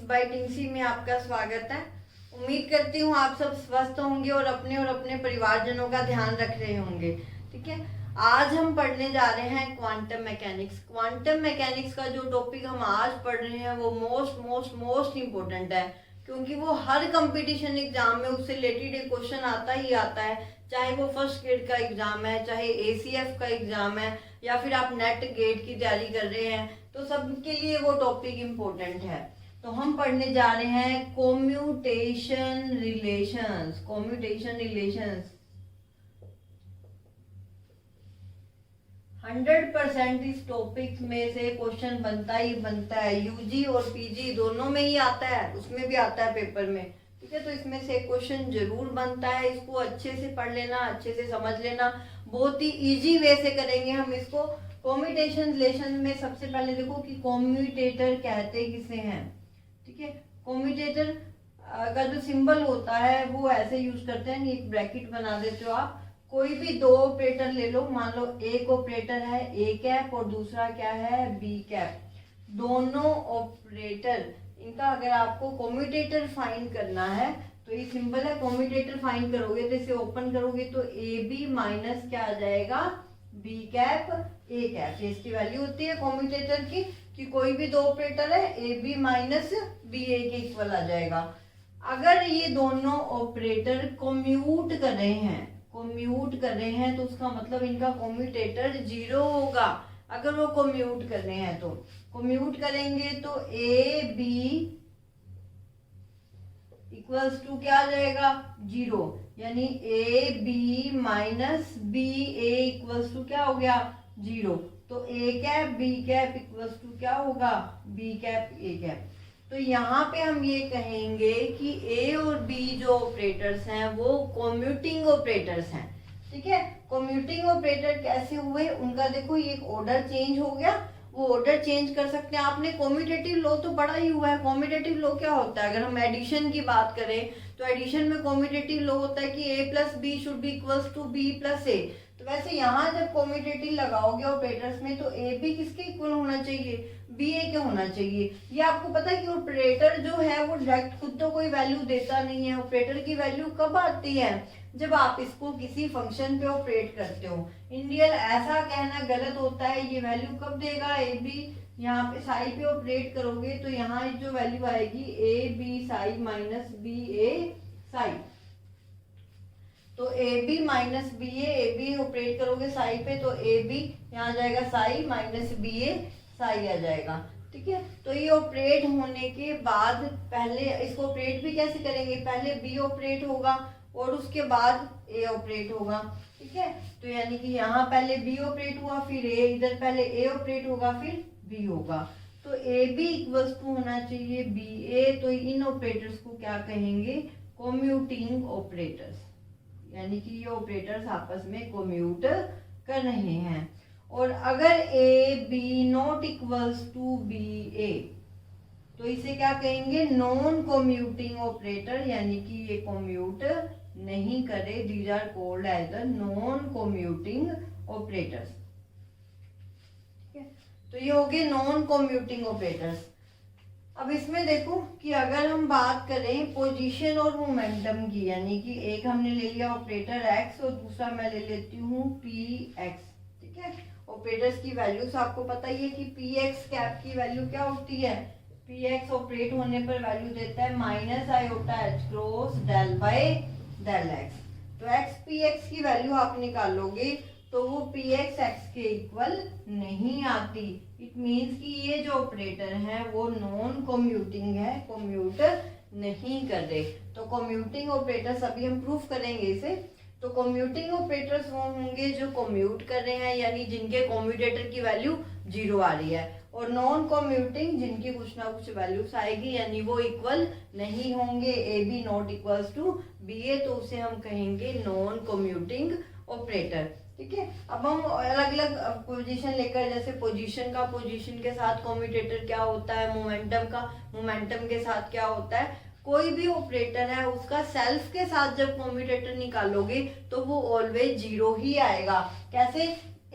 Bye टिंसी में आपका स्वागत है। उम्मीद करती हूँ आप सब स्वस्थ होंगे और अपने परिवारजनों का ध्यान रख रहे होंगे। ठीक है, आज हम पढ़ने जा रहे हैं क्वांटम मैकेनिक्स। क्वांटम मैकेनिक्स का जो टॉपिक हम आज पढ़ रहे हैं वो मोस्ट इम्पोर्टेंट है, क्योंकि वो हर कंपटीशन एग्जाम में उससे रिलेटेड एक क्वेश्चन आता ही आता है। चाहे वो फर्स्ट ग्रेड का एग्जाम है, चाहे ACF का एग्जाम है, या फिर आप नेट गेट की तैयारी कर रहे हैं, तो सबके लिए वो टॉपिक इम्पोर्टेंट है। तो हम पढ़ने जा रहे हैं कॉम्यूटेशन रिलेशंस। 100% इस टॉपिक में से क्वेश्चन बनता ही बनता है। UG और PG दोनों में ही आता है, उसमें भी आता है पेपर में। ठीक है, तो इसमें से क्वेश्चन जरूर बनता है। इसको अच्छे से पढ़ लेना, अच्छे से समझ लेना। बहुत ही इजी वे से करेंगे हम इसको। कॉम्यूटेशन रिलेशन में सबसे पहले देखो कि कॉम्यूटेटर कहते किसे हैं। ठीक है, कॉम्यूटेटर का जो सिंबल होता है वो ऐसे यूज करते हैं, एक ब्रैकेट बना देते हो आप। कोई भी दो ऑपरेटर ले लो, मान लो एक ऑपरेटर है A कैप और दूसरा क्या है B कैप। दोनों ऑपरेटर इनका अगर आपको कॉम्यूटेटर फाइंड करना है तो ये सिंबल है, कॉम्यूटेटर फाइंड करोगे तो इसे ओपन करोगे तो AB माइनस क्या आ जाएगा B कैप A कैप। ये इसकी वैल्यू होती है कॉम्यूटेटर की, कि कोई भी दो ऑपरेटर है AB माइनस BA के इक्वल आ जाएगा। अगर ये दोनों ऑपरेटर कम्यूट कर रहे हैं तो उसका मतलब इनका कम्यूटेटर 0 होगा। अगर वो कम्यूट कर रहे हैं तो कम्यूट करेंगे तो AB इक्वल्स टू क्या आ जाएगा 0, यानी AB minus BA equals to क्या हो गया 0। तो A cap B cap equals to क्या होगा B कैप A कैप। तो यहाँ पे हम ये कहेंगे कि A और B जो ऑपरेटर्स हैं वो कम्यूटिंग ऑपरेटर्स हैं। ठीक है, कम्यूटिंग ऑपरेटर कैसे हुए उनका देखो, ये ऑर्डर चेंज हो गया। वो ऑर्डर चेंज कर सकते हैं। आपने कम्यूटेटिव लॉ तो पढ़ा ही हुआ है। कम्यूटेटिव लॉ क्या होता है, अगर हम एडिशन की बात करें तो एडिशन में कम्यूटेटिव लॉ होता है कि A plus B should be equals to B plus A। तो वैसे यहाँ जब कम्यूटेटिव लगाओगे ऑपरेटर्स में तो AB किसके इक्वल होना चाहिए BA के होना चाहिए। ये आपको पता है कि ऑपरेटर जो है वो डायरेक्ट खुद तो कोई वैल्यू देता नहीं है। ऑपरेटर की वैल्यू कब आती है, जब आप इसको किसी फंक्शन पे ऑपरेट करते हो। इंडियल ऐसा कहना गलत होता है। ये वैल्यू कब देगा AB, यहाँ पे साई पे ऑपरेट करोगे तो यहाँ जो वैल्यू आएगी AB Sai minus BA Sai. तो AB minus BA, AB operate करोगे साई पे तो AB यहाँ जाएगा साई माइनस BA साई आ जाएगा। ठीक है, तो ये ऑपरेट होने के बाद पहले इसको ऑपरेट भी कैसे करेंगे, पहले B ऑपरेट होगा और उसके बाद A ऑपरेट होगा। ठीक है, तो यानी कि यहाँ पहले B ऑपरेट हुआ फिर A, इधर पहले A ऑपरेट होगा फिर B होगा। तो AB इक्वल्स टू होना चाहिए BA। तो इन ऑपरेटर्स को क्या कहेंगे, कम्यूटिंग ऑपरेटर्स, यानी कि ये ऑपरेटर्स आपस में कम्यूट कर रहे हैं। और अगर AB not equals to BA तो इसे क्या कहेंगे, नॉन कम्यूटिंग ऑपरेटर, यानी कि ये कम्यूट नहीं करे। These are called as the non commuting operators. ठीक है, तो ये हो गए नॉन कम्यूटिंग ऑपरेटर्स। अब इसमें देखो कि अगर हम बात करें पोजीशन और मोमेंटम की, यानी कि एक हमने ले लिया ऑपरेटर X और दूसरा मैं ले लेती हूँ PX। ठीक है, ऑपरेटर्स की वैल्यूज आपको पता ही है कि PX कैप की वैल्यू क्या होती है, PX ऑपरेट होने पर वैल्यू देता है minus iota H cross del by del X। तो X PX की वैल्यू आप निकालोगे तो वो PX X के इक्वल नहीं आती। इट मीन्स कि ये जो ऑपरेटर है वो नॉन कम्यूटिंग है, कम्यूट नहीं कर रहे। तो कम्यूटिंग ऑपरेटर्स अभी हम प्रूफ करेंगे इसे। तो कम्यूटिंग ऑपरेटर्स वो होंगे जो कम्यूट कर रहे हैं, यानी जिनके कम्यूटेटर की वैल्यू 0 आ रही है, और नॉन कम्यूटिंग जिनकी कुछ ना कुछ वैल्यूज आएगी, यानी वो इक्वल नहीं होंगे। AB not equals to BA तो उसे हम कहेंगे नॉन कम्यूटिंग ऑपरेटर। ठीक है, अब हम अलग अलग पोजीशन लेकर, जैसे पोजीशन के साथ कम्यूटेटर क्या होता है, मोमेंटम के साथ क्या होता है। कोई भी ऑपरेटर है उसका सेल्फ के साथ जब कम्यूटेटर निकालोगे तो वो ऑलवेज 0 ही आएगा। कैसे,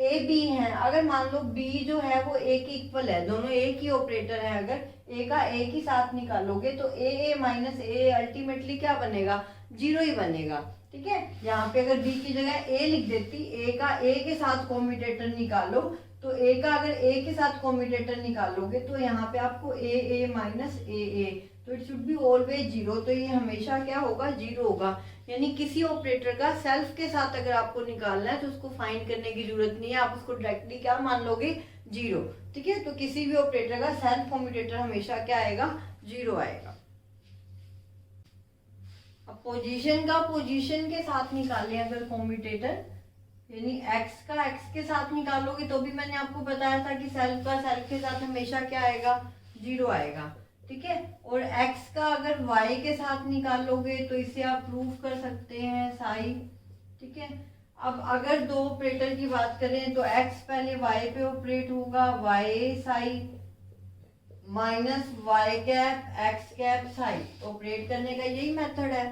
ए बी है, अगर मान लो बी जो है वो ए के इक्वल है, दोनों एक ही ऑपरेटर है, अगर ए का एक ही साथ निकालोगे तो ए माइनस ए अल्टीमेटली क्या बनेगा, जीरो ही बनेगा। ठीक है, यहाँ पे अगर बी की जगह ए लिख देती, ए का ए के साथ कॉम्यूटेटर निकालो, तो ए का अगर ए के साथ कॉम्यूटेटर निकालोगे तो यहाँ पे आपको ए माइनस ए, तो it should be always zero, तो ये हमेशा क्या होगा, जीरो होगा। यानी किसी ऑपरेटर का सेल्फ के साथ अगर आपको निकालना है तो उसको फाइंड करने की जरूरत नहीं है, आप उसको डायरेक्टली क्या मान लोगे, जीरो। ठीक है, तो किसी भी ऑपरेटर का सेल्फ कॉम्यूटेटर हमेशा क्या आएगा, जीरो आएगा। अब पोजीशन का पोजीशन के साथ निकालें अगर कॉम्यूटेटर, यानी x का x के साथ निकालोगे तो भी मैंने आपको बताया था कि सेल्फ का सेल्फ के साथ हमेशा क्या आएगा, जीरो आएगा। ठीक है, और x का अगर y के साथ निकालोगे तो इसे आप प्रूव कर सकते हैं साई। ठीक है, अब अगर दो ऑपरेटर की बात करें तो x पहले y पे ऑपरेट होगा, y Sai minus y cap x cap Sai, operate करने का यही मेथड है।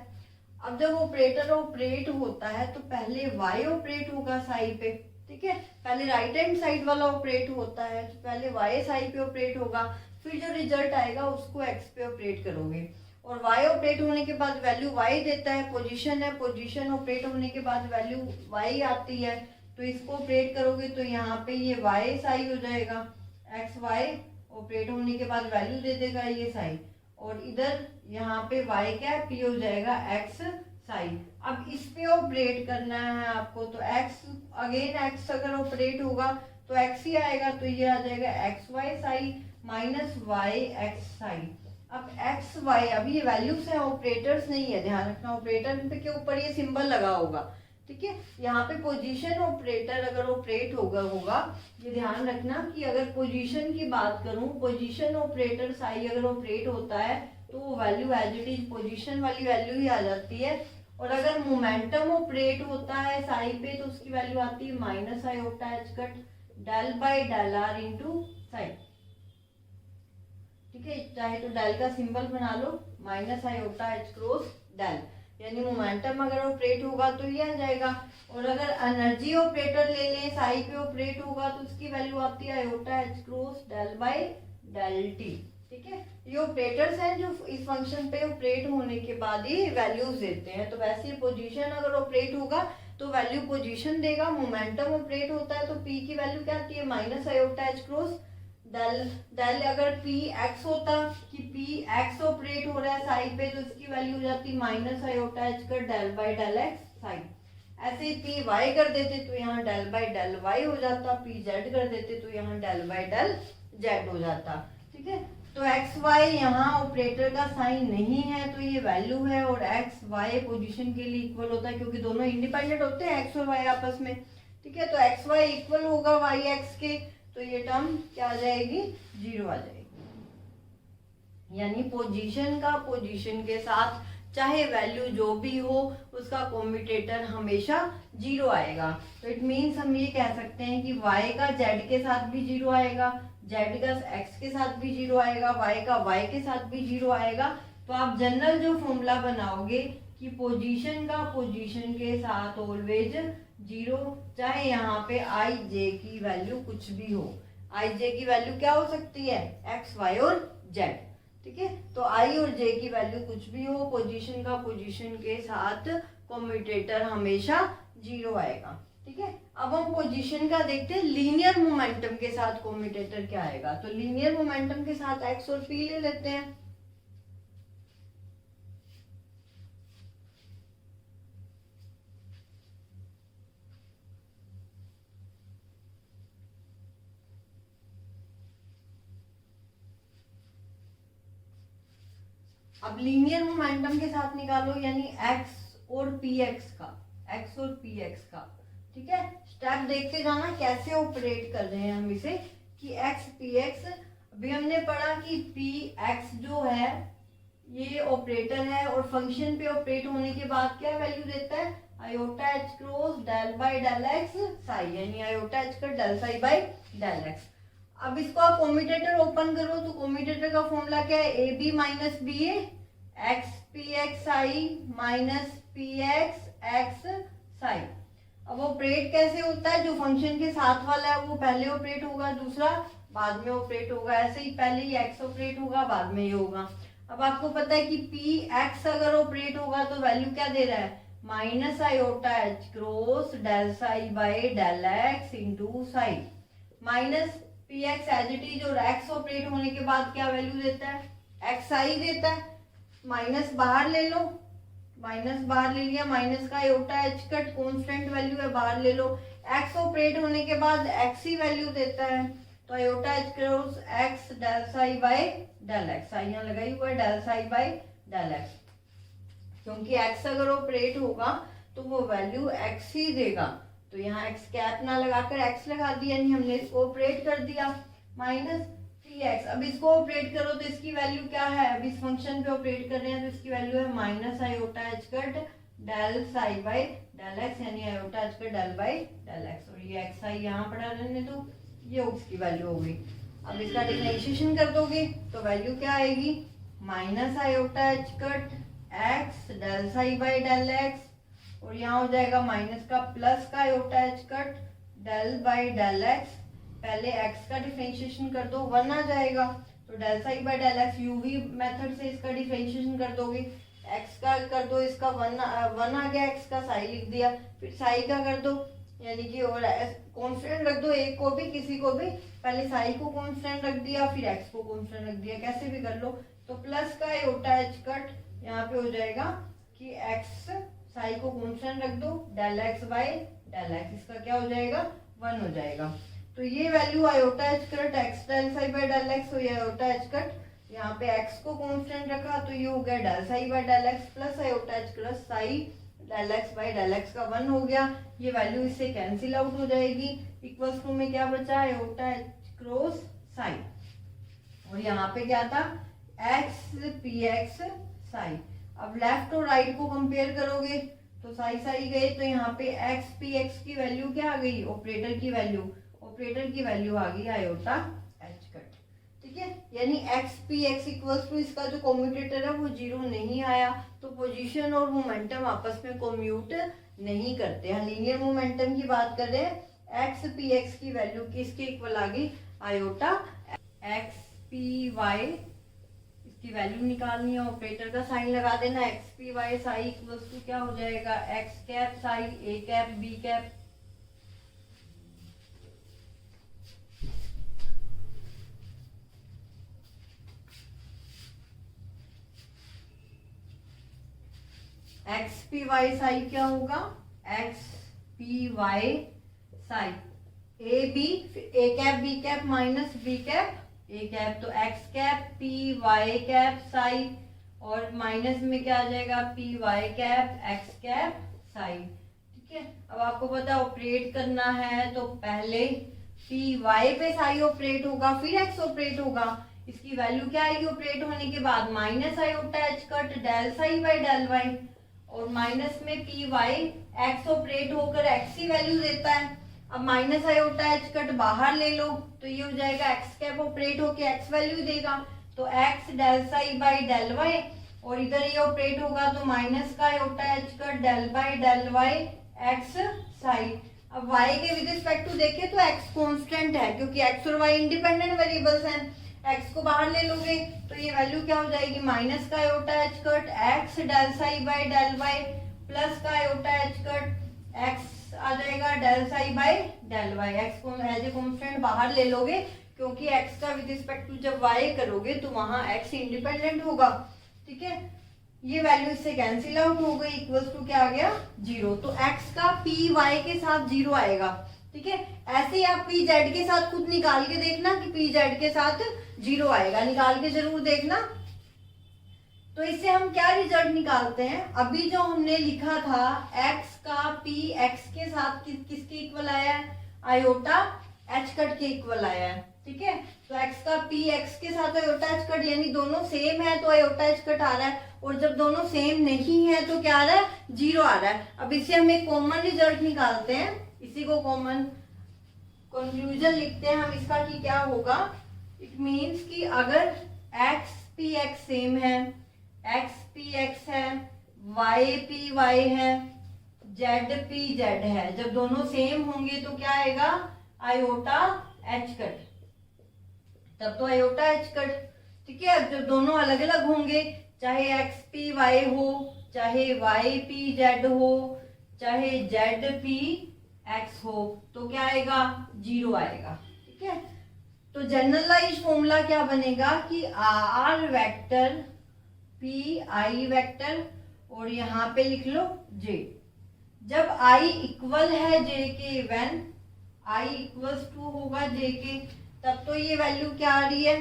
अब जब ऑपरेटर ऑपरेट होता है तो पहले y ऑपरेट होगा साई पे। ठीक है, पहले राइट हैंड साइड वाला ऑपरेट होता है तो पहले y साई पे ऑपरेट होगा, फिर जो रिजल्ट आएगा उसको x पे ऑपरेट करोगे, और y ऑपरेट होने के बाद वैल्यू y देता है, पोजीशन है, पोजीशन ऑपरेट होने के बाद वैल्यू y आती है, तो इसको ऑपरेट करोगे तो यहाँ पे ये y साई हो जाएगा, x y ऑपरेट होने के बाद वैल्यू दे देगा ये साई, और इधर यहाँ पे y कैप ये हो जाएगा x साई। अब इस पे ऑपरेट करना है आपको, तो x अगेन x अगर ऑपरेट होगा तो x ही आएगा, तो ये आ जाएगा x y Sai minus y x Sai. अब x y, अभी ये वैल्यूज है, ऑपरेटर्स नहीं है, ध्यान रखना ऑपरेटर पे के ऊपर ये सिंबल लगा होगा। ठीक है, यहाँ पे पोजीशन ऑपरेटर अगर ऑपरेट होगा ये ध्यान रखना कि अगर पोजीशन की बात करूं, पोजीशन ऑपरेटर साई अगर ऑपरेट होता है तो वो value as it is position वाली वैल्यू ही आ जाती है, और अगर मोमेंटम ऑपरेट होता है साई पे तो उसकी वैल्यू आती है minus iota H cut del by del R into psi. ठीक है, चाहे तो डेल का सिंबल बना लो, minus iota H cross del, यानी मोमेंटम अगर ऑपरेट होगा तो ये आ जाएगा, और अगर एनर्जी ऑपरेटर ले लें साई पे ऑपरेट होगा तो उसकी वैल्यू आती है iota H cross del by del t. ठीक है, ये ऑपरेटर्स हैं जो इस फंक्शन पे ऑपरेट होने के बाद ही वैल्यूज देते हैं। तो वैसे पोजीशन अगर ऑपरेट होगा तो वैल्यू पोजीशन देगा, मोमेंटम ऑपरेट होता है तो p की वैल्यू क्या आती है minus iota H cross del del. अगर p x होता कि p x ऑपरेट हो रहा है साई पे तो इसकी वैल्यू हो जाती माइनस आयोटा एच कर del by del x psi. ऐसे p y कर देते तो यहाँ डेल बाई डेल y हो जाता, p z कर देते तो यहाँ डेल बाई डेल z हो जाता। ठीक है, तो एक्स वाई यहाँ ऑपरेटर का साइन नहीं है तो ये वैल्यू है, और एक्स वाई पोजीशन के लिए इक्वल होता है क्योंकि दोनों इंडिपेंडेंट होते हैं एक्स और वाई आपस में। ठीक है, तो एक्स वाई इक्वल होगा वाई एक्स के, तो ये टर्म क्या आ जाएगी, जीरो आ जाएगी। यानी पोजीशन का पोजीशन के साथ चाहे वैल्यू जो भी हो उसका कॉम्यूटेटर हमेशा जीरो आएगा। तो इट मीन्स हम ये कह सकते हैं कि y का z के साथ भी जीरो आएगा, z का x के साथ भी जीरो आएगा, y का y के साथ भी जीरो आएगा। तो आप जनरल जो फॉर्मूला बनाओगे कि पोजीशन का पोजीशन के साथ ऑलवेज जीरो, चाहे यहाँ पे i j की वैल्यू कुछ भी हो। i j की वैल्यू क्या हो सकती है, x y और z। ठीक है, तो i और j की वैल्यू कुछ भी हो, पोजीशन का पोजीशन के साथ कॉम्यूटेटर हमेशा जीरो आएगा। ठीक है, अब हम पोजीशन का देखते हैं लीनियर मोमेंटम के साथ कॉम्यूटेटर क्या आएगा। तो लीनियर मोमेंटम के साथ x और p ले लेते हैं। अब लीनियर मोमेंटम के साथ निकालो, यानी x और px का, x और px का। ठीक है, स्टेप देखते जाना कैसे ऑपरेट कर रहे हैं हम इसे, कि x px। अभी हमने पढ़ा कि px जो है ये ऑपरेटर है और फंक्शन पे ऑपरेट होने के बाद क्या वैल्यू देता है, iota H cross del by del x psi, यानी आयोटा एच कर del psi by del x. अब इसको आप कॉम्यूटेटर ओपन करो तो कॉम्यूटेटर का फॉर्मूला क्या है, a b minus b a x P x i minus p x x psi. अब ऑपरेट कैसे होता है, जो फंक्शन के साथ वाला है वो पहले ऑपरेट होगा, दूसरा बाद में ऑपरेट होगा। ऐसे ही पहले ही एक्स ऑपरेट होगा, बाद में ये होगा। अब आपको पता है कि पी एक्स अगर ऑपरेट होगा तो वैल्यू क्या दे रहा है, minus iota H cross del psi by del x into psi. Minus p x as it is, और एक्स ऑपरेट होने के बाद क्या वैल्यू देता है, एक्स आई देता है। माइनस बाहर ले लो, माइनस बाहर ले लिया, माइनस का iota H cut constant value है, बाहर ले लो। एक्स ऑपरेट होने के बाद एक्स ही वैल्यू देता है, तो iota H cross X del psi by del X, आई यहाँ लगाई हुआ है del psi by del X, क्योंकि एक्स अगर ऑपरेट होगा तो वो वैल्यू एक्स ही देगा। तो यहाँ एक्स कैप ना लगाकर एक्स लगा दिया, यानी हमने इसको ऑपरेट कर दिया। माइनस पी एक्स, अब इसको ऑपरेट करो तो इसकी वैल्यू क्या है, अब इस फंक्शन पे ऑपरेट कर रहे हैं तो इसकी वैल्यू है minus iota H cut del psi by del X, यानी iota H cut del by del x. और ये एक्स आई यहाँ पढ़ा रहने तो ये उसकी वैल्यू हो गई। अब इसका डिफरेंशिएशन कर दोगे तो वैल्यू क्या आएगी, minus iota H cut x del psi by del x, और यहाँ हो जाएगा माइनस का प्लस का iota H cut del by del x. पहले x का डिफरेंशिएशन कर दो, 1 आ जाएगा, तो del psi by del x UV method से इसका डिफरेंशिएशन कर दोगे। x का कर दो, इसका 1 आ गया, x का साई लिख दिया, फिर साई का कर दो, यानी कि और कांस्टेंट रख दो, एक को भी किसी को भी, पहले साई को कांस्टेंट रख दिया, फिर x को कांस्टेंट रख दिया, कैसे भी कर लो। तो प्लस का आयोटा एच कट यहाँ पे हो जाएगा कि x साई को कांस्टेंट रख दो, del x by del x, इसका क्या हो जाएगा, 1 हो जाएगा। तो ये value iota H cut x del psi by del x, तो ये आयोटा एच कट, यहाँ पे x को कांस्टेंट रखा तो ये हो गया del psi by del x plus iota H cut psi del x by del x का 1 हो गया। ये वैल्यू इससे कैंसिल आउट हो जाएगी, इक्वल्स टू में क्या बचा, आयोटा एच क्रॉस साई, और यहाँ पे क्या था, एक्स पी एक्स साई। अब लेफ्ट और राइट को कंपेयर करोगे तो साई साई गए, तो यहाँ पे एक्स पी एक्स की वैल्यू क्या आ गई, ऑपरेटर की वैल्यू, ऑपरेटर की वैल्यू आ गई आयोटा एच कट। ठीक है, यानी x P x equals to इसका जो कॉम्यूटेटर है वो 0 नहीं आया, तो पोजीशन और मोमेंटम आपस में कॉम्यूट नहीं करते हैं। लीनियर मोमेंटम की बात कर रहे हैं, एक्स पी एक्स की वैल्यू किसके इक्वल आ गई, आयोटा एक्स पी वाई, इसकी वैल्यू निकालनी है, ऑपरेटर का साइन लगा देना, X P Y psi equals to क्या हो जाएगा, x cap psi A cap B cap, X P Y psi क्या होगा, X P Y psi A B, A cap B cap minus B cap A cap, तो X cap P Y cap Sai, और minus में क्या आ जाएगा, p Y cap x cap psi. ठीक है, अब आपको पता है ऑपरेट करना है तो पहले पी वाई पे साई ऑपरेट होगा, फिर एक्स ऑपरेट होगा। इसकी वैल्यू क्या आएगी ऑपरेट होने के बाद, minus iota H cut del psi by del y, और माइनस में पी वाई एक्स ऑपरेट होकर एक्स ही वैल्यू देता है। अब माइनस आयोटा एच कट बाहर ले लो तो ये हो जाएगा एक्स कैप ऑपरेट होकर एक्स वैल्यू देगा, तो x del psi by del y, और इधर ये ऑपरेट होगा तो माइनस का iota H cut del by del y x psi. अब y के विद रिस्पेक्ट टू देखें तो x कांस्टेंट है, क्योंकि x और y इंडिपेंडेंट वेरिएबल्स हैं। x को बाहर ले लोगे तो ये वैल्यू क्या हो जाएगी, माइनस का iota H cut x del psi by del y, plus का आयोटा एच कट एक्स आ जाएगा del psi by del y. X को एज ए कांस्टेंट बाहर ले लोगे, क्योंकि x का विद रिस्पेक्ट टू जब y करोगे तो वहां x इंडिपेंडेंट होगा। ठीक है, ये वैल्यू इससे कैंसिल आउट हो गई, इक्वल्स टू क्या आ गया, 0। तो x का पी वाई के साथ 0 आएगा। ठीक है, ऐसे ही आप पी जेड के साथ खुद निकाल के देखना कि पी जेड के साथ 0 आएगा, निकाल के जरूर देखना। तो इससे हम क्या रिजल्ट निकालते हैं, अभी जो हमने लिखा था x का पी एक्स के साथ किसके इक्वल आया है, आयोटा एच कट के इक्वल आया है। ठीक है, तो x का पी एक्स के साथ आयोटा एच कट, यानी दोनों सेम है तो आयोटा एच कट आ रहा है, और जब दोनों सेम नहीं है तो क्या आ रहा है, 0 आ रहा है। अब इससे हम एक कॉमन रिजल्ट निकालते हैं, इसी को कॉमन कंक्लूजन लिखते हैं हम इसका कि क्या होगा। इट मीन्स कि अगर एक्स पी एक्स सेम है, एक्स पी एक्स है, वाई पी वाई है, जेड पी जेड है, जब दोनों सेम होंगे तो क्या आएगा, आयोटा एच कट, तब तो आयोटा एच कट। ठीक है, अब जब दोनों अलग अलग होंगे, चाहे एक्स पी वाई हो, चाहे वाई पी जेड हो, चाहे जेड पी एक्स हो, तो क्या आएगा, जीरो आएगा। ठीक है, तो जनरलाइज फॉर्मूला क्या बनेगा कि r vector p i vector और यहाँ पे लिख लो जे। जब आई इक्वल है जे के, व्हेन आई इक्वल्स टू होगा जे के, तब तो ये वैल्यू क्या आ रही है,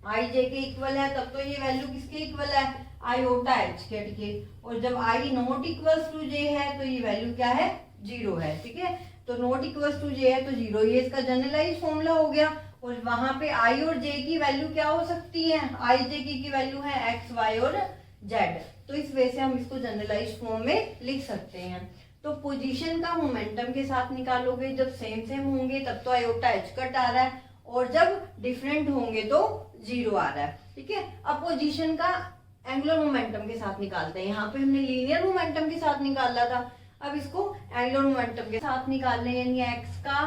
आई जे के इक्वल है, तब तो ये वैल्यू किसके इक्वल है, आयोटा एच कैट के। और जब आई नॉट इक्वल्स टू जे है तो ये वैल्यू क्या है, जीरो है। ठीक है, तो नॉट इक्वल्स टू जे है तो जीरो, ये इसका जनरलाइज फॉर्मूला हो गया। और वहां पे आई और जे की वैल्यू क्या हो सकती है, आई जे की वैल्यू है एक्स वाई और जेड, तो इस वजह से हम इसको जनरलाइज फॉर्म में लिख सकते हैं। तो पोजीशन का मोमेंटम के साथ निकालोगे, जब सेम सेम होंगे तब तो आयोटा एच कट आ रहा है, और जब डिफरेंट होंगे तो जीरो आ रहा है। ठीक है, अब पोजीशन का एंगुलर मोमेंटम के साथ निकालते हैं। यहाँ पे हमने लीनियर मोमेंटम के साथ निकाला था, अब इसको एंगुलर मोमेंटम के साथ निकाल रहे हैं, यानी एक्स का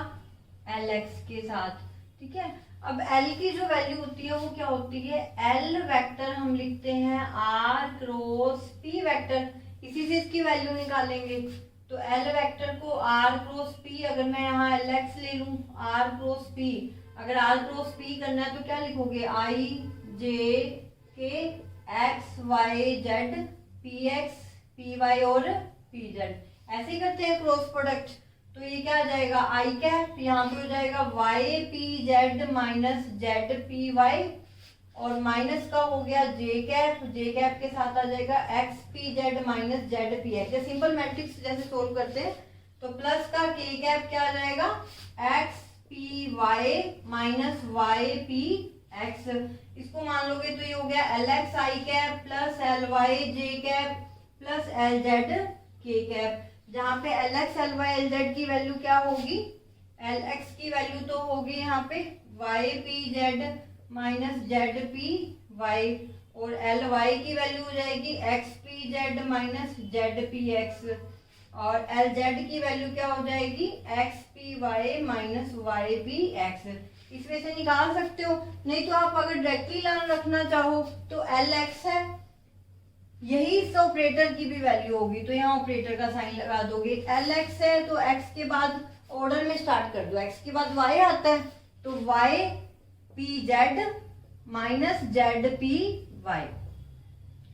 एल एक्स के साथ। ठीक है, अब एल की जो वैल्यू होती है वो क्या होती है, एल वेक्टर हम लिखते हैं आर क्रॉस पी वेक्टर, इसी से इसकी वैल्यू निकालेंगे। तो एल वेक्टर को आर क्रॉस पी, अगर मैं यहाँ एल एक्स ले लूं, आर क्रॉस पी, अगर आर क्रॉस पी करना है तो क्या लिखोगे, i j k x y z P x P y और पी जेड, ऐसे ही करते हैं क्रॉस प्रोडक्ट। तो ये क्या आ जाएगा, आई कैप, यहाँ पे हो जाएगा y p z minus z p y, और माइनस का हो गया जे कैप, जे कैप के साथ आ जाएगा x P z minus z P x. Simple matrix जैसे सोल्व करते हैं, तो प्लस का के कैप क्या आ जाएगा, x P y minus y p x, इसको मान लोगे तो ये हो गया l x i cap plus l y j cap plus l z k cap, जहाँ पे l x l y l z की वैल्यू क्या होगी, एल एक्स की वैल्यू तो होगी यहाँ पे y p z minus z p y, और एल वाई की वैल्यू हो जाएगी x P z minus z P x, और एल जेड की वैल्यू क्या हो जाएगी, x P y minus y p x. इस वजह से निकाल सकते हो, नहीं तो आप अगर डायरेक्टली लर्न रखना चाहो तो एल एक्स है, यही इस ऑपरेटर की भी वैल्यू होगी, तो यहाँ ऑपरेटर का साइन लगा दोगे। एल एक्स है तो एक्स के बाद ऑर्डर में स्टार्ट कर दो, एक्स के बाद वाई आता है तो y p z minus z p y,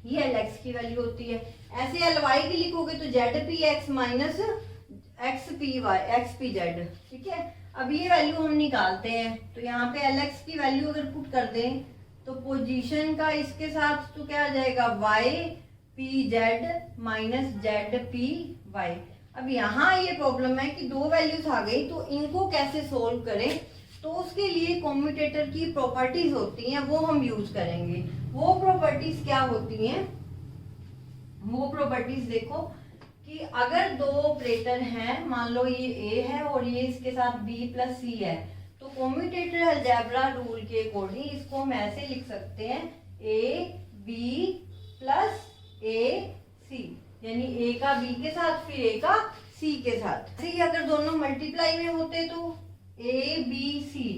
ये एल एक्स की वैल्यू होती है। ऐसे एल वाई की लिखोगे तो Z P x minus x P y x P z. ठीक है, अब ये वैल्यू हम निकालते हैं, तो यहाँ पे एल एक्स की वैल्यू अगर पुट कर दें तो पोजीशन का इसके साथ तो क्या आ जाएगा, y p z minus z p y. अब यहाँ ये प्रॉब्लम है कि दो वैल्यूज आ गई, तो इनको कैसे सोल्व करें, तो उसके लिए कॉम्यूटेटर की प्रॉपर्टीज होती हैं, वो हम यूज करेंगे। वो प्रॉपर्टीज क्या होती हैं, वो प्रॉपर्टीज देखो कि अगर दो ऑपरेटर हैं, मान लो ये ए है और ये इसके साथ बी प्लस सी है, तो कॉम्यूटेटर अलजेब्रा रूल के अकॉर्डिंग इसको हम ऐसे लिख सकते हैं, ए बी प्लस ए सी, यानी ए का बी के साथ फिर ए का सी के साथ। ऐसे अगर दोनों मल्टीप्लाई में होते तो ए बी सी।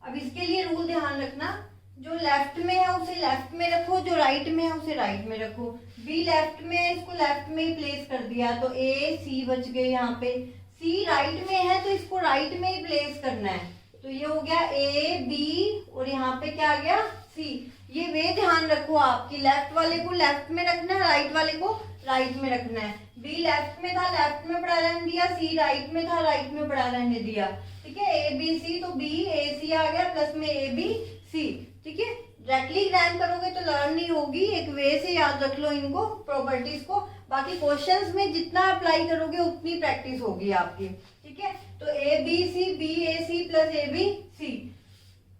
अब इसके लिए रूल ध्यान रखना, जो लेफ्ट में है उसे लेफ्ट में रखो, जो राइट में है उसे राइट में रखो। बी लेफ्ट में है, इसको लेफ्ट में ही प्लेस कर दिया तो ए सी बच गए यहाँ पे। सी राइट में है तो इसको राइट में ही प्लेस करना है, तो ये हो गया ए बी और यहाँ पे क्या आ गया सी। ये वे ध्यान रखो आपकी, लेफ्ट वाले को लेफ्ट में रखना है, राइट वाले को राइट में रखना है। बी लेफ्ट में था, लेफ्ट में पड़ा रहने दिया, सी राइट में था, राइट में पड़ा रहने दिया। ठीक है, ए बी सी, तो बी ए सी आ गया प्लस में ए बी सी। ठीक है, डायरेक्टली ग्राम करोगे तो लर्न नहीं होगी, एक वे से याद रख लो इनको प्रॉपर्टीज को, बाकी क्वेश्चंस में जितना अप्लाई करोगे उतनी प्रैक्टिस होगी आपकी। ठीक है, तो a b c, b a c plus a b c,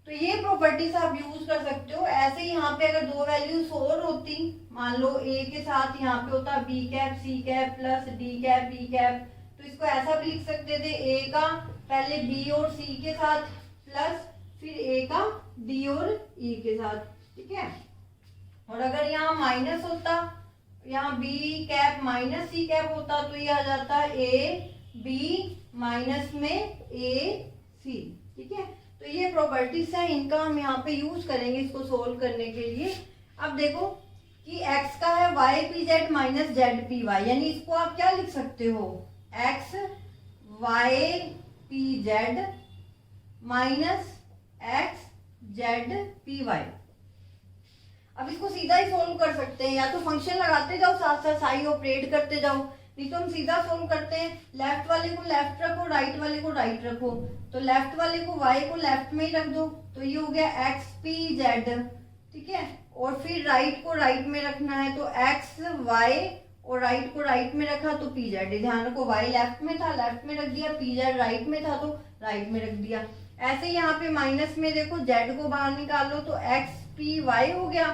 तो ये प्रॉपर्टीज आप यूज कर सकते हो। ऐसे ही यहाँ पे अगर दो वैल्यूज और होती, मान लो ए के साथ यहाँ पे होता B cap C cap plus D cap E cap, तो इसको ऐसा भी लिख सकते थे, ए का पहले बी और सी के साथ प्लस फिर ए का डी और ई के साथ। ठीक है, और अगर यहाँ माइनस होता, यहाँ b cap minus c cap होता तो ये आ जाता ए बी माइनस में ए सी। ठीक है, तो ये प्रॉपर्टीज है, इनका हम यहाँ पे यूज करेंगे इसको सोल्व करने के लिए। अब देखो कि x का है y p z minus z p y, यानी इसको आप क्या लिख सकते हो, x y p z minus x z p y. अब इसको सीधा ही सोल्व कर सकते हैं, या तो फंक्शन लगाते जाओ साथ साथ साई ऑपरेट करते जाओ, नहीं तो हम सीधा सोल्व करते हैं। लेफ्ट वाले को लेफ्ट रखो, राइट वाले को राइट रखो, तो लेफ्ट वाले को y को लेफ्ट में ही रख दो, तो ये हो गया एक्स पी जेड। ठीक है, और फिर राइट को राइट में रखना है, तो एक्स वाई, और राइट को राइट में रखा तो पी जेड। ध्यान रखो y लेफ्ट में था, लेफ्ट में रख दिया, पी जेड राइट में था तो राइट में रख दिया। ऐसे यहाँ पे माइनस में देखो z को बाहर निकालो तो एक्स पी वाई हो गया,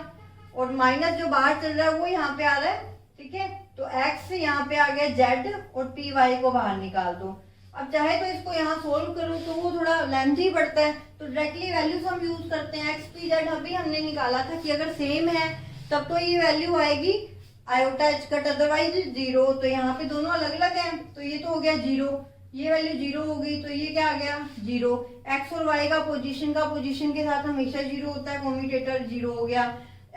और माइनस जो बाहर चल रहा है वो यहाँ पे आ रहा है। ठीक है, तो x यहाँ पे आ गया z, और पी वाई को बाहर निकाल दो। अब चाहे तो इसको यहाँ सोल्व करो तो वो थोड़ा लेंथी पड़ता है, तो डायरेक्टली वैल्यूज हम यूज करते हैं। एक्स पी जेड अभी हमने निकाला था कि अगर सेम है तब तो ये वैल्यू आएगी iota H cut, otherwise zero. तो यहाँ पे दोनों अलग अलग हैं, तो ये तो हो गया जीरो, ये वैल्यू जीरो हो गई, तो ये क्या आ गया जीरो। एक्स और वाई का पोजीशन के साथ हमेशा जीरो होता है, कम्यूटेटर जीरो हो गया।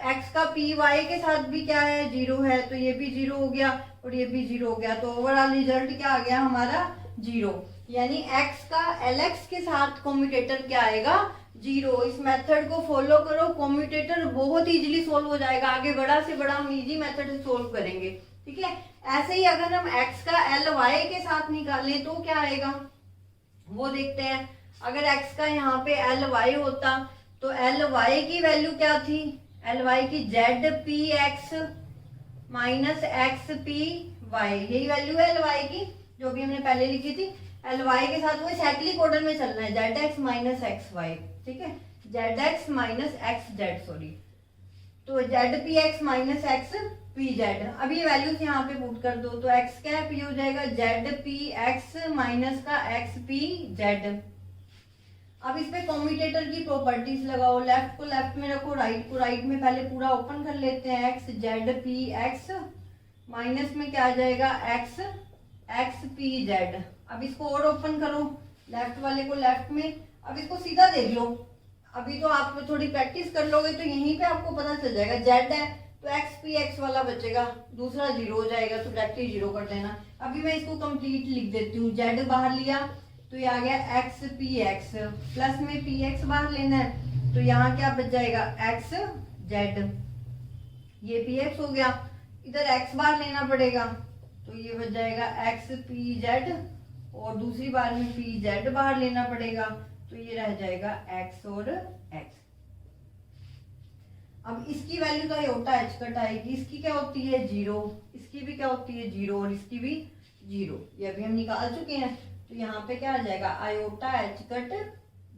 एक्स का पी वाई के साथ भी क्या है, जीरो है, तो ये भी जीरो हो गया और ये भी जीरो हो गया। तो ओवरऑल रिजल्ट क्या आ गया हमारा, जीरो। यानी x का lx के साथ कम्यूटेटर क्या आएगा, जीरो। इस मेथड को फॉलो करो, कम्यूटेटर बहुत इजीली सोल्व हो जाएगा। आगे बड़ा से बड़ा हम इजी मेथड से सोल्व करेंगे। ठीक है, ऐसे ही अगर हम x का ly के साथ निकालें तो क्या आएगा वो देखते हैं। अगर x का यहाँ पे ly होता तो ly की वैल्यू क्या थी, ly की z P x minus x P y, यही वैल्यू है ly की जो भी हमने पहले लिखी थी। ly के साथ वो साइक्लिक ऑर्डर में चलना है, Z X minus X Y. ठीक है, Z X minus X Z, sorry, तो Z P x minus x P Z. अब ये वैल्यूज यहाँ पे पुट कर दो, तो एक्स कैप ये हो जाएगा जेड पी एक्स माइनस का एक्स पी जेड। अब इस पे कम्यूटेटर की प्रॉपर्टीज लगाओ, लेफ्ट को लेफ्ट में रखो, राइट को राइट में, पहले पूरा ओपन कर लेते हैं। X Z P x minus में क्या आ जाएगा, एक्स एक्स पी जेड। अब इसको और ओपन करो, लेफ्ट वाले को लेफ्ट में। अब इसको सीधा देख लो, अभी तो आप थोड़ी प्रैक्टिस कर लोगे तो यहीं पे आपको पता चल जाएगा। जेड है तो एक्स पी एक्स वाला बचेगा, दूसरा जीरो हो जाएगा, तो डायरेक्टली जीरो कर देना। अभी मैं इसको कंप्लीट लिख देती हूँ। जेड बाहर लिया तो ये आ गया एक्स पी एक्स, प्लस में पी एक्स बाहर लेना है, तो यहाँ क्या बच जाएगा, एक्स जेड। ये पी एक्स हो गया, इधर एक्स बाहर लेना पड़ेगा, तो ये बच जाएगा एक्स पी जेड, और दूसरी बार में पी जेड बाहर लेना पड़ेगा, तो ये रह जाएगा एक्स और एक्स। अब इसकी वैल्यू तो आयोटा एच कट आएगी, इसकी क्या होती है जीरो, इसकी भी क्या होती है जीरो, और इसकी भी जीरो, ये अभी हम निकाल चुके हैं। तो यहाँ पे क्या आ जाएगा, iota H cut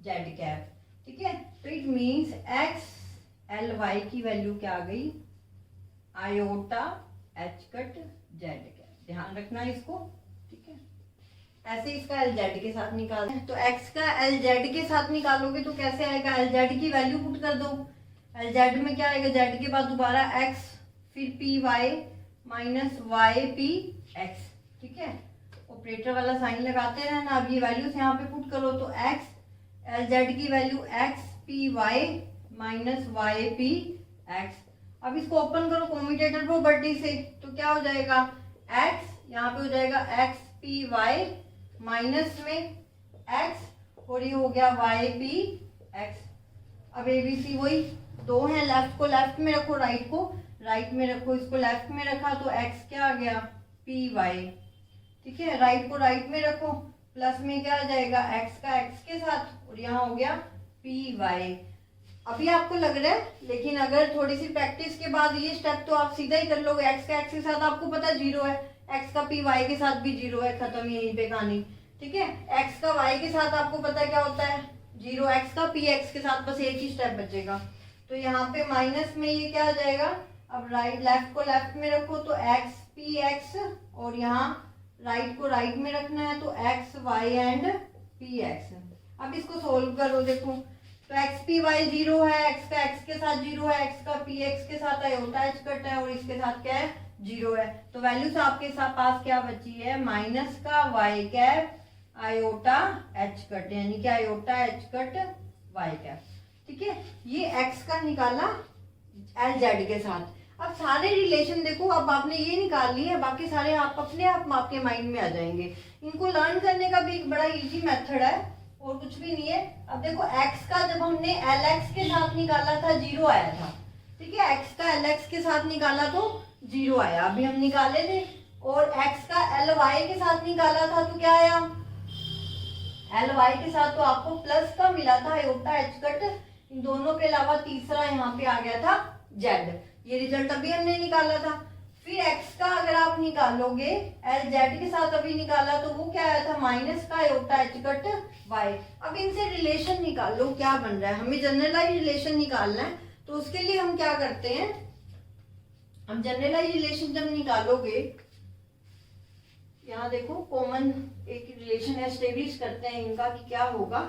z cap. ठीक है, तो it means x l y की वैल्यू क्या आ गई, iota H cut z cap. ध्यान रखना इसको। ठीक है, ऐसे इसका एल जेड के साथ निकालते हैं, तो एक्स का एल जेड के साथ निकालोगे तो कैसे आएगा, एल जेड की वैल्यू पुट कर दो। एल जेड में क्या आएगा, जेड के बाद दोबारा एक्स, फिर p y minus y p x. ठीक है, ऑपरेटर वाला साइन लगाते रहना। अब ये वैल्यूज यहाँ पे पुट करो, तो एक्स एल जेड की value x P y minus y p x. अब इसको ओपन करो कम्यूटेटर प्रॉपर्टी से, तो क्या हो जाएगा, एक्स यहाँ पे हो जाएगा एक्स पी वाई माइनस में एक्स, और ये हो गया वाई पी एक्स। अब एबीसी वही दो हैं, लेफ्ट को लेफ्ट में रखो, राइट को राइट में रखो। इसको लेफ्ट में रखा तो एक्स क्या आ गया, पी वाई। ठीक है, राइट को राइट में रखो, प्लस में क्या आ जाएगा, एक्स का एक्स के साथ, और यहाँ हो गया पी वाई। अभी आपको लग रहा है, लेकिन अगर थोड़ी सी प्रैक्टिस के बाद ये स्टेप तो आप सीधा ही कर लोगे। एक्स का एक्स के साथ आपको पता जीरो है, एक्स का पी वाई के साथ भी जीरो है, खत्म यहीं पे कहानी। ठीक है, एक्स का वाई के साथ आपको पता है क्या होता है, जीरो। एक्स का पी एक्स के साथ बस एक ही स्टेप बचेगा, तो यहाँ पे माइनस में ये क्या आ जाएगा। अब राइट लेफ्ट को लेफ्ट में रखो, तो एक्स पी एक्स, और यहाँ राइट को राइट में रखना है, तो x y and p x. अब इसको सोल्व करो, देखो तो एक्स पी वाई जीरो है, एक्स का एक्स के साथ जीरो है, एक्स का पी एक्स के साथ आयोटा एच कट है, और इसके साथ क्या है जीरो है। तो वैल्यूज आपके साथ पास क्या बची है, माइनस का y cap iota H cut, यानी कि iota H cut y cap. ठीक है, ये एक्स का निकाला एल जेड के साथ। अब सारे रिलेशन देखो, अब आपने ये निकाल लिए है, बाकी सारे आप अपने आप आपके माइंड में आ जाएंगे। इनको लर्न करने का भी एक बड़ा इजी मेथड है और कुछ भी नहीं है। अब देखो x का जब हमने lx के साथ निकाला था जीरो आया था। ठीक है, x का lx के साथ निकाला तो जीरो आया, अभी हम निकाले थे। और x का ly के साथ निकाला था तो क्या आया, ly के साथ तो आपको प्लस का मिला था आयोटा एच कट, इन दोनों के अलावा तीसरा यहाँ पे आ गया था z। ये रिजल्ट अभी हमने निकाला था। फिर x का अगर आप निकालोगे एल जेड के साथ अभी निकाला तो वो क्या आया था, माइनस का आयोटा एच कट y। अब इनसे रिलेशन निकाल लो, क्या बन रहा है, हमें जनरलाइज रिलेशन निकालना है। तो उसके लिए हम क्या करते हैं, हम जनरलाइज रिलेशन जब निकालोगे, यहाँ देखो कॉमन एक रिलेशन एस्टेब्लिश करते हैं इनका कि क्या होगा,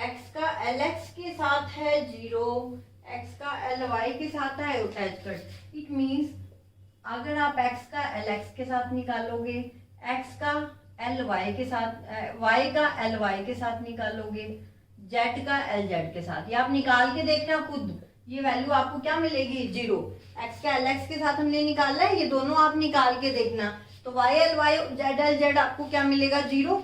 x का lx के साथ है जीरो, x का ly के साथ है iota H cut. It means अगर आप x का lx के साथ निकालोगे, x का ly के साथ, y का ly के साथ निकालोगे, z का lz के साथ, ये आप निकाल के देखना खुद, ये वैल्यू आपको क्या मिलेगी, जीरो। x का lx के साथ हमने निकाला है, ये दोनों आप निकाल के देखना, तो y ly z lz आपको क्या मिलेगा, जीरो।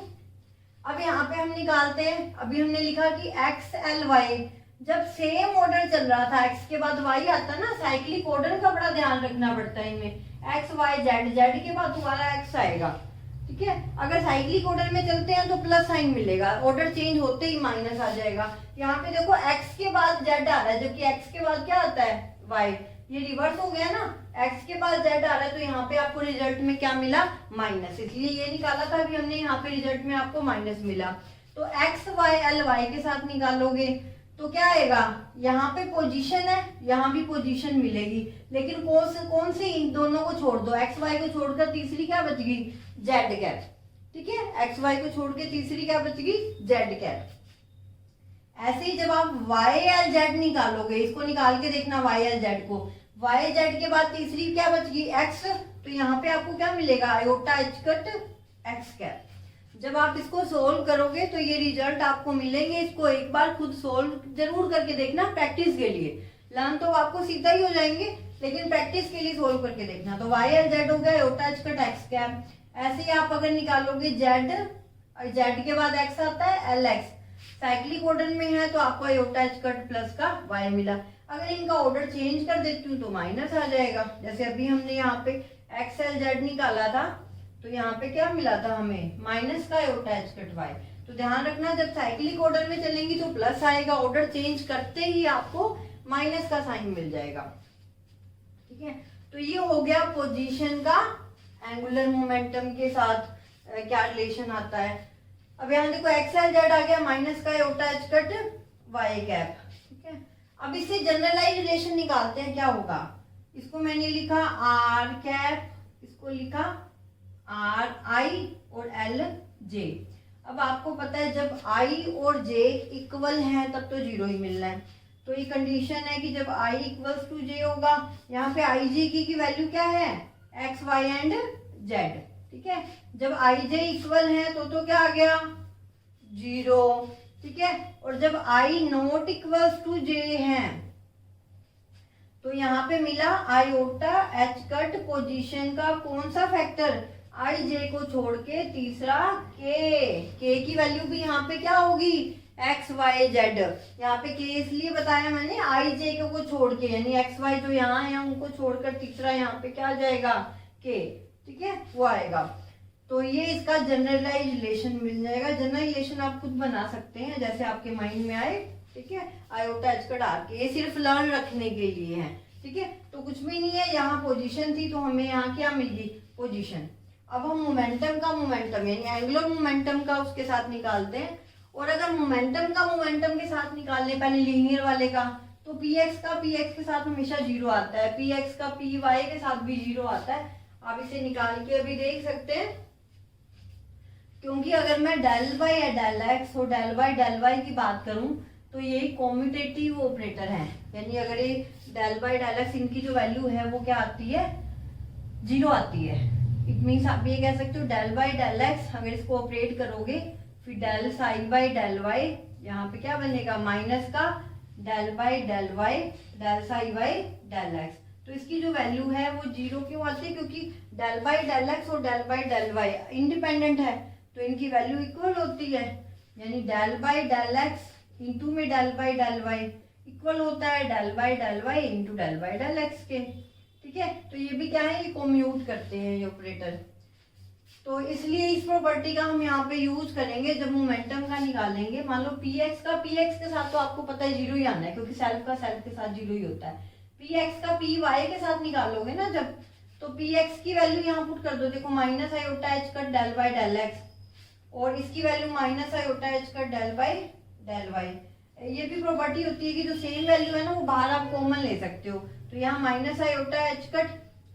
अब यहाँ पे हम निकालते हैं, अभी हमने लिखा कि x ly, जब सेम ऑर्डर चल रहा था x के बाद y आता ना, साइक्लिक ऑर्डर का बड़ा ध्यान रखना पड़ता है इनमें, x y z, z के बाद दोबारा x आएगा। ठीक है, अगर साइक्लिक ऑर्डर में चलते हैं तो प्लस साइन मिलेगा, ऑर्डर चेंज होते ही माइनस आ जाएगा। यहाँ पे देखो x के बाद z आ रहा है, जबकि x के बाद क्या आता है, y, ये रिवर्स हो गया ना, x के बाद z आ रहा है, तो यहाँ पे आपको रिजल्ट में क्या मिला, माइनस, इसलिए ये निकाला था अभी हमने, यहाँ पे रिजल्ट में आपको माइनस मिला। तो x y ly के साथ निकालोगे तो क्या आएगा, यहाँ पे पोजीशन है, यहाँ भी पोजीशन मिलेगी, लेकिन कौन सी, इन दोनों को छोड़ दो, एक्स वाई को छोड़कर तीसरी क्या बच गई, जेड कैप। ठीक है, एक्स वाई को छोड़ के तीसरी क्या बच गई, जेड कैप। ऐसे ही जब आप वाई एल जेड निकालोगे, इसको निकाल के देखना वाई एल जेड को, वाई जेड के बाद तीसरी क्या बच गई, एक्स, तो यहाँ पे आपको क्या मिलेगा, iota H cut x cap. जब आप इसको सोल्व करोगे तो ये रिजल्ट आपको मिलेंगे, इसको एक बार खुद सोल्व जरूर करके देखना प्रैक्टिस के लिए, लर्न तो आपको सीधा ही हो जाएंगे, लेकिन प्रैक्टिस के लिए सोल्व करके देखना। तो वाई एल जेड हो गया iota H cut x cap. ऐसे ही आप अगर निकालोगे जेड, और जेड के बाद एक्स आता है एल एक्स, साइक्लिक ऑर्डर में है तो आपको आयोटा एच कट प्लस का वाई मिला। अगर इनका ऑर्डर चेंज कर देती हूँ तो माइनस आ जाएगा, जैसे अभी हमने यहाँ पे एक्स एल जेड निकाला था तो यहाँ पे क्या मिला था हमें, माइनस का आयोटा एच कट वाई। तो ध्यान रखना जब साइक्लिक ऑर्डर में चलेंगी तो प्लस आएगा, ऑर्डर चेंज करते ही आपको माइनस का साइन मिल जाएगा। ठीक है, तो ये हो गया पोजीशन का एंगुलर मोमेंटम के साथ क्या रिलेशन आता है। अब यहाँ देखो एक्स एल जेड आ गया, माइनस का iota H cut y cap. ठीक है, अब इससे जनरलाइज रिलेशन निकालते हैं, क्या होगा, इसको मैंने लिखा आर कैप, इसको लिखा आर आई और एल जे। अब आपको पता है जब आई और जे इक्वल हैं तब तो जीरो ही मिलना है, तो ये कंडीशन है कि जब आई इक्वल्स टू जे होगा, यहाँ पे आई जे की वैल्यू क्या है, एक्स वाई एंड जेड। ठीक है, जब आई जे इक्वल है तो क्या आ गया, जीरो। ठीक है, और जब आई नॉट इक्वल्स टू जे है तो यहाँ पे मिला आयोटा एच कट पोजीशन का कौन सा फैक्टर, आई जे को छोड़ के तीसरा के की वैल्यू भी यहाँ पे क्या होगी, एक्स वाई जेड। यहाँ पे के इसलिए बताया मैंने, आई जे को छोड़ के, यानी एक्स वाई जो यहाँ है उनको छोड़कर तीसरा यहाँ पे क्या आ जाएगा, के। ठीक है, वो आएगा। तो ये इसका जनरलाइज रिलेशन मिल जाएगा। जनरल रिलेशन आप खुद बना सकते हैं जैसे आपके माइंड में आए। ठीक है, आयोटा एच कट आर के, ये सिर्फ लर्न रखने के लिए है। ठीक है, तो कुछ भी नहीं है, यहाँ पोजीशन थी तो हमें यहाँ क्या मिल गई, पोजीशन। अब हम मोमेंटम का मोमेंटम यानी एंगुलर मोमेंटम का उसके साथ निकालते हैं। और अगर मोमेंटम का मोमेंटम के साथ निकालने पहले लीनियर वाले का, तो px का px के साथ हमेशा जीरो आता है, px का py के साथ भी जीरो आता है। आप इसे निकाल के अभी देख सकते हैं, क्योंकि अगर मैं डेल बाई या डेल एक्स और डेल बाई डेल वाई की बात करूं तो ये कॉम्यूटेटिव ऑपरेटर है, यानी अगर ये डेल बाई डेल एक्स इनकी जो वैल्यू है वो क्या आती है, जीरो आती है। इट मीन्स आप ये कह सकते हो डेल बाई डेल एक्स, अगर इसको ऑपरेट करोगे फिर del psi by del y, यहाँ पे क्या बनेगा माइनस का del by del y del psi by del x. तो इसकी जो वैल्यू है वो जीरो क्यों आती है, क्योंकि डेल बाई डेल एक्स और del by del Y independent है, तो इनकी वैल्यू इक्वल होती है। यानी del by del x into में del by del Y equal होता है del by del Y into del by del X के। ठीक है, तो ये भी क्या है, ये कम्यूट करते हैं ये ऑपरेटर। तो इसलिए इस प्रॉपर्टी का हम यहाँ पे यूज करेंगे जब मोमेंटम का निकालेंगे। मान लो px का px के साथ तो आपको पता है जीरो ही आना है, क्योंकि सेल्फ का सेल्फ के साथ जीरो ही होता है। px का py के साथ निकालोगे ना जब, तो px की वैल्यू यहाँ पुट कर दो, देखो minus iota H cut del by del x, और इसकी value minus iota H cut del by del y. ये भी प्रॉपर्टी होती है कि जो सेम वैल्यू है ना वो बाहर आप कॉमन ले सकते हो। तो यहाँ माइनस आयोटा एच कट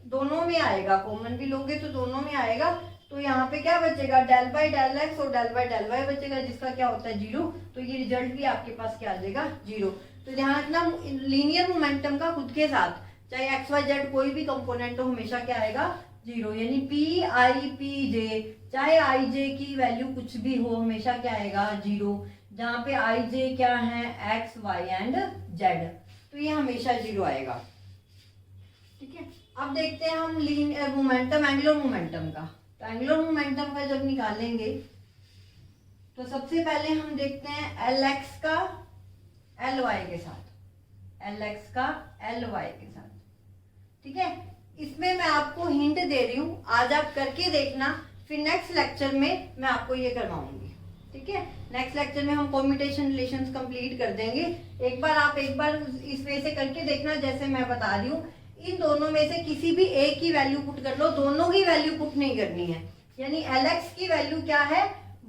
दोनों में आएगा, कॉमन भी लोगे तो दोनों में आएगा। तो यहाँ पे क्या बचेगा, डेल बाई डेल एक्स और डेल बाई डेल वाई बचेगा, जिसका क्या होता है जीरो। तो ये रिजल्ट भी आपके पास क्या आ जाएगा, जीरो। तो ध्यान रखना लीनियर मोमेंटम का खुद के साथ, चाहे एक्स वाई जेड कोई भी कंपोनेंट हो, हमेशा क्या आएगा, जीरो। यानी पी आई पी जे, चाहे आई जे की वैल्यू कुछ भी हो, हमेशा क्या आएगा, जीरो। जहाँ पे आई जे क्या है, एक्स वाई एंड जेड, तो ये हमेशा जीरो आएगा। ठीक है, अब देखते हैं हम मोमेंटम, एंगुलर मोमेंटम का। तो एंगुलर मोमेंटम का जब निकालेंगे तो सबसे पहले हम देखते हैं एल एक्स का एल वाई के साथ, एल एक्स का एल वाई के साथ। ठीक है, इसमें मैं आपको हिंट दे रही हूँ, आज आप करके देखना, फिर नेक्स्ट लेक्चर में मैं आपको ये करवाऊंगी। ठीक है, नेक्स्ट लेक्चर में हम कॉम्यूटेशन रिलेशंस कंप्लीट कर देंगे। एक बार इस वे से करके देखना जैसे मैं बता रही हूँ। इन दोनों में से किसी भी एक की वैल्यू पुट कर लो, दोनों की वैल्यू पुट नहीं करनी है। यानी एल एक्स की वैल्यू क्या है,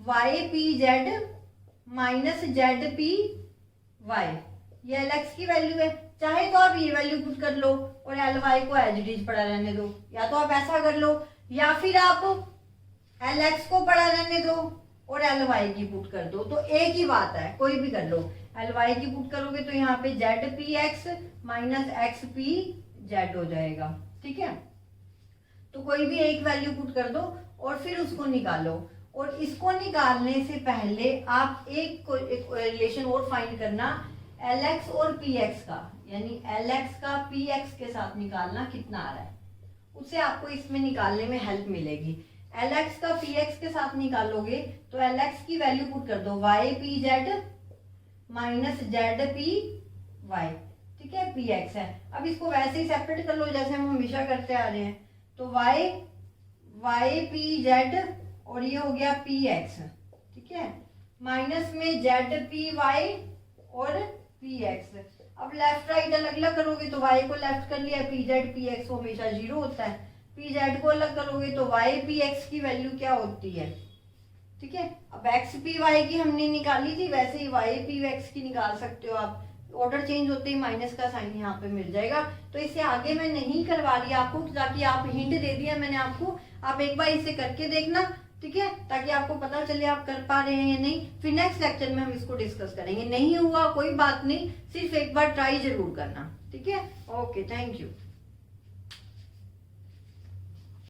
y p z minus z p y, ये एल एक्स की वैल्यू है। चाहे तो आप ये वैल्यू पुट कर लो और एल वाई को एज इट इज पड़ा रहने दो, या तो आप ऐसा कर लो, या फिर आप एल एक्स को पड़ा रहने दो और एल वाई की पुट कर दो। तो एक ही बात है, कोई भी कर लो। एल वाई की पुट करोगे तो यहाँ पे Z P x minus x P Z हो जाएगा। ठीक है, तो कोई भी एक वैल्यू पुट कर दो और फिर उसको निकालो। और इसको निकालने से पहले आप एक रिलेशन और फाइंड करना, एल एक्स और पी एक्स का, यानी एल एक्स का पी एक्स के साथ निकालना कितना आ रहा है, उससे आपको इसमें निकालने में हेल्प मिलेगी। एल एक्स का पी एक्स के साथ निकालोगे तो एल एक्स की वैल्यू पुट कर दो, y p z minus z p y. ठीक है, पी एक्स है। अब इसको वैसे ही सेपरेट कर लो जैसे हम हमेशा करते आ रहे हैं। तो वाई वाई पी जेड और ये हो गया पी एक्स। ठीक है, माइनस में जेड पी वाई और पी एक्स। अब लेफ्ट राइट अलग अलग करोगे तो वाई को लेफ्ट कर लिया, पी जेड पी एक्स हमेशा जीरो होता है। पी जेड को अलग करोगे तो वाई पी एक्स की वैल्यू क्या होती है। ठीक है, अब एक्स पी वाई की हमने निकाली थी, वैसे ही वाई पी एक्स की निकाल सकते हो आप। ऑर्डर चेंज होते ही माइनस का साइन यहाँ पे मिल जाएगा। तो इससे आगे मैं नहीं करवा रही आपको, ताकि आप हिंट दे दिया मैंने आपको, आप एक बार इसे करके देखना। ठीक है, ताकि आपको पता चले आप कर पा रहे हैं या नहीं। फिर नेक्स्ट लेक्चर में हम इसको डिस्कस करेंगे। नहीं हुआ कोई बात नहीं, सिर्फ एक बार ट्राई जरूर करना। ठीक है, ओके, थैंक यू।